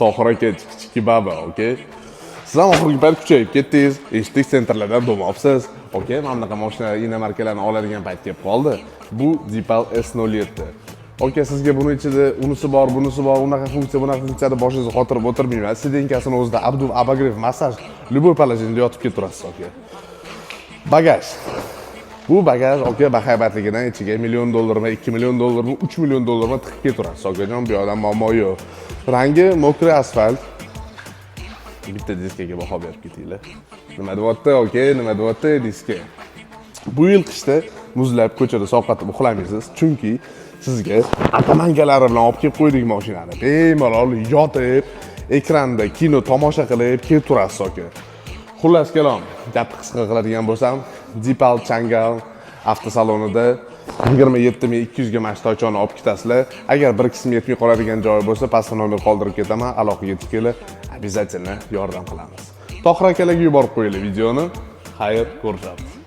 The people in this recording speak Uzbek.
Tohir aka kichik baba, okey? Siz ham oxirgi payt kuchayib ketdingiz, eshitdik sentrlardan bo'lmabsiz. Okey, mana bunaqa mashina markalarni oladigan payt kelib qoldi. Bu Deepal S07. Okey, sizga buni ichida unisi bor, bunisi bor, unaqa funksiya, bunaqa funksiyada boshingizni qotirib o'tirmayman. Sidenkasini o'zida abagrev massaj, любой положенияda yotib keturasiz, okey. Bagaj. Bu bagaj, okey, bahaybatligidan ichiga $1 million, $2 million, $3 million tiqib keturasiz, okajon, bu yoqdan muammo yo'q. Rangi mokriy asfalt. Bitta diskaga baho berib ketinglar. Nima deyapti, okey, nima deyapti diska. Bu yil qishda muzlab ko'chada sovqatib uxlamaysiz, chunki sizga atamangalari bilan olib kelib qo'ydik mashinani. Bemalol yotib, ekranda kino tomosha qilib keturasiz, okey. Xullas kalom, gapni qisqa qiladigan bo'lsam, Deepal Changal avtosalonida 27200 ga mashtochoni olib ketasizlar. Agar bir qismi yetmay qoladigan joyi bo'lsa, pastda nomer qoldirib ketaman, aloqaga yetib kelib, обязательно yordam qilamiz. Tohir akalarga yuborib qo'yinglar videoni. Xayr, ko'rishamiz.